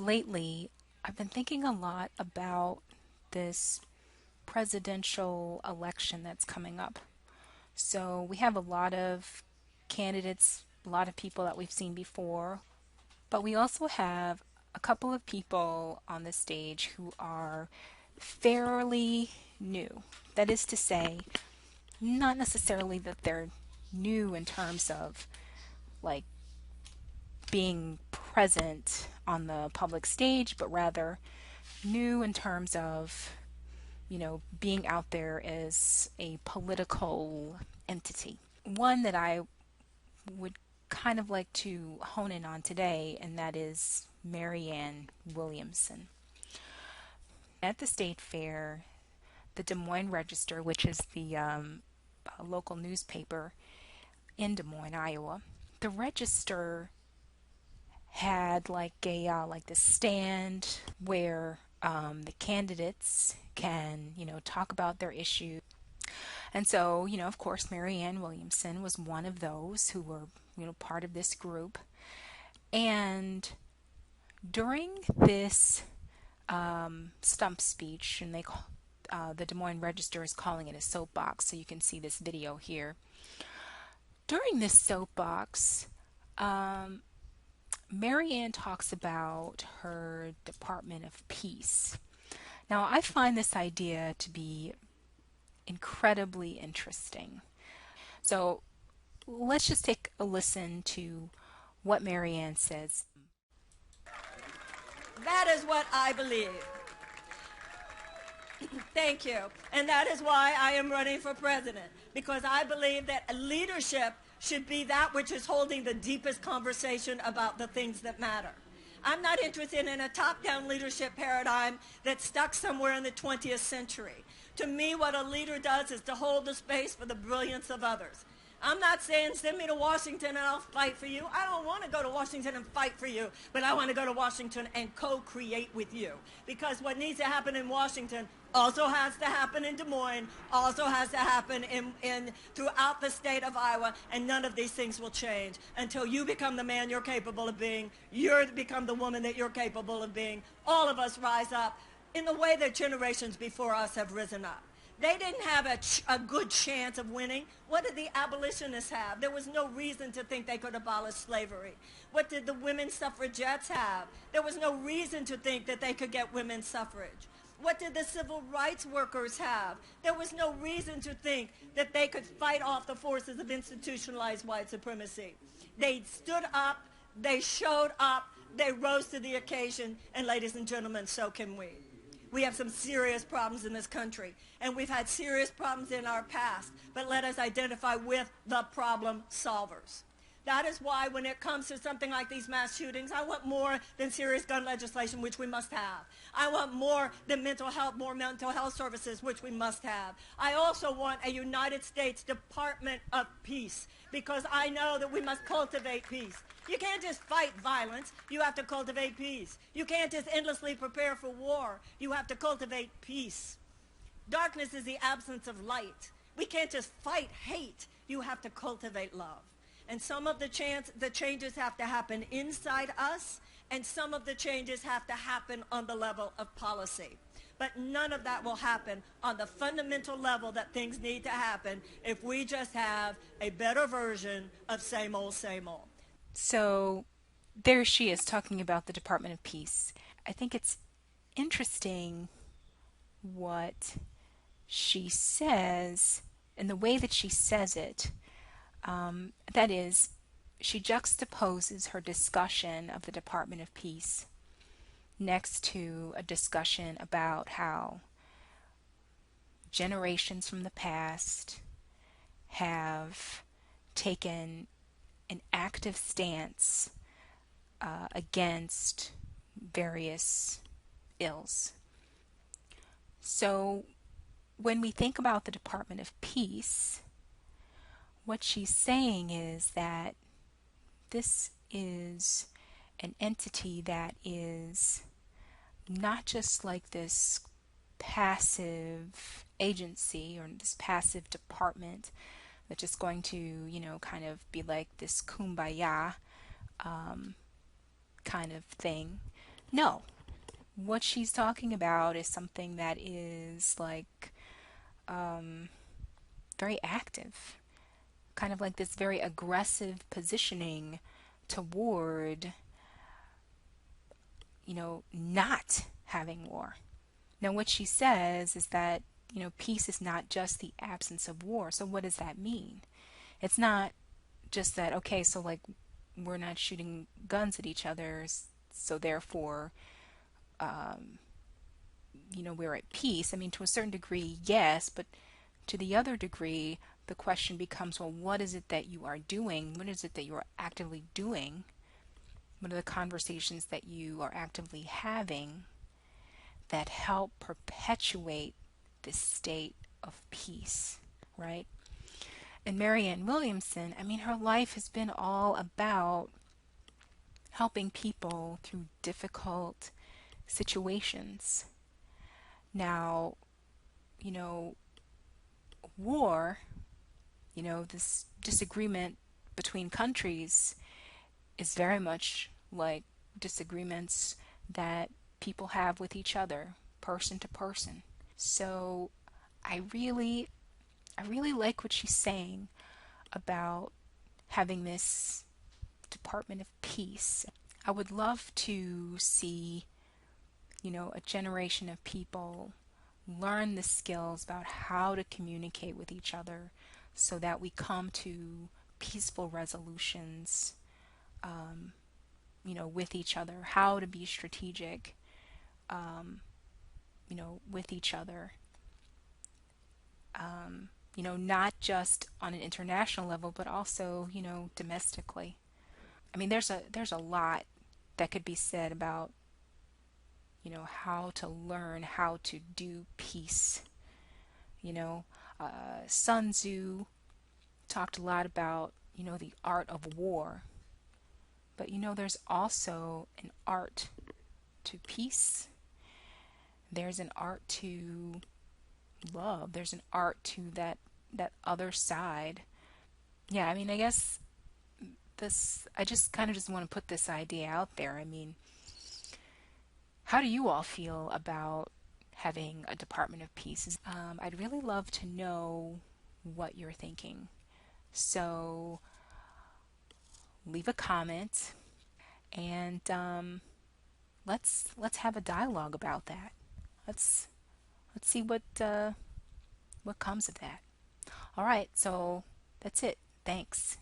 lately I've been thinking a lot about this presidential election that's coming up. So we have a lot of candidates, a lot of people that we've seen before, but we also have a couple of people on the stage who are fairly new. That is to say, not necessarily that they're new in terms of like being present on the public stage, but rather new in terms of, being out there as a political entity. One that I would kind of like to hone in on today, and that is Marianne Williamson. At the state fair, the Des Moines Register, which is the local newspaper in Des Moines, Iowa, the Register had like this stand where the candidates can talk about their issue. And so of course Marianne Williamson was one of those who were part of this group. And during this stump speech, and the Des Moines Register is calling it a soapbox, so you can see this video here. During this soapbox, Marianne talks about her Department of Peace. Now, I find this idea to be incredibly interesting. So let's just take a listen to what Marianne says. That is what I believe. Thank you. And that is why I am running for president, because I believe that leadership should be that which is holding the deepest conversation about the things that matter. I'm not interested in a top-down leadership paradigm that's stuck somewhere in the 20th century. To me, what a leader does is to hold the space for the brilliance of others. I'm not saying send me to Washington and I'll fight for you. I don't want to go to Washington and fight for you, but I want to go to Washington and co-create with you. Because what needs to happen in Washington also has to happen in Des Moines, also has to happen throughout the state of Iowa, and none of these things will change until you become the man you're capable of being, you become the woman that you're capable of being. All of us rise up in the way that generations before us have risen up. They didn't have a good chance of winning. What did the abolitionists have? There was no reason to think they could abolish slavery. What did the women suffragettes have? There was no reason to think that they could get women's suffrage. What did the civil rights workers have? There was no reason to think that they could fight off the forces of institutionalized white supremacy. They stood up, they showed up, they rose to the occasion, and ladies and gentlemen, so can we. We have some serious problems in this country, and we've had serious problems in our past, but let us identify with the problem solvers. That is why when it comes to something like these mass shootings, I want more than serious gun legislation, which we must have. I want more than more mental health services, which we must have. I also want a United States Department of Peace, because I know that we must cultivate peace. You can't just fight violence. You have to cultivate peace. You can't just endlessly prepare for war. You have to cultivate peace. Darkness is the absence of light. We can't just fight hate. You have to cultivate love. And some of the changes have to happen inside us, and some of the changes have to happen on the level of policy. But none of that will happen on the fundamental level that things need to happen if we just have a better version of same old, same old. So there she is talking about the Department of Peace. I think it's interesting what she says and the way that she says it. That is, she juxtaposes her discussion of the Department of Peace next to a discussion about how generations from the past have taken an active stance against various ills. So when we think about the Department of Peace, what she's saying is that this is an entity that is not just like this passive agency or this passive department that's just going to, kind of be like this kumbaya kind of thing, No. What she's talking about is something that is like very active, kind of like this very aggressive positioning toward, not having war. Now, what she says is that, peace is not just the absence of war. So, what does that mean? It's not just that, okay, so like we're not shooting guns at each other, so therefore, we're at peace. I mean, to a certain degree, yes, but to the other degree, the question becomes, well, what is it that you are doing? What is it that you are actively doing? What are the conversations that you are actively having that help perpetuate this state of peace, right? And Marianne Williamson, I mean, her life has been all about helping people through difficult situations. Now, you know, war, this disagreement between countries is very much like disagreements that people have with each other, person to person. So I really I really like what she's saying about having this Department of Peace. I would love to see, a generation of people learn the skills about how to communicate with each other so that we come to peaceful resolutions, with each other, how to be strategic, with each other. Not just on an international level, but also, domestically. I mean, there's a lot that could be said about, how to learn how to do peace. You know, Sun Tzu talked a lot about, the art of war. But, there's also an art to peace. There's an art to love. There's an art to that other side. Yeah, I mean, I guess I just kind of just want to put this idea out there. I mean, how do you all feel about having a Department of Peace? I'd really love to know what you're thinking. So leave a comment and let's have a dialogue about that. Let's let's see what comes of that. All right, so that's it. Thanks.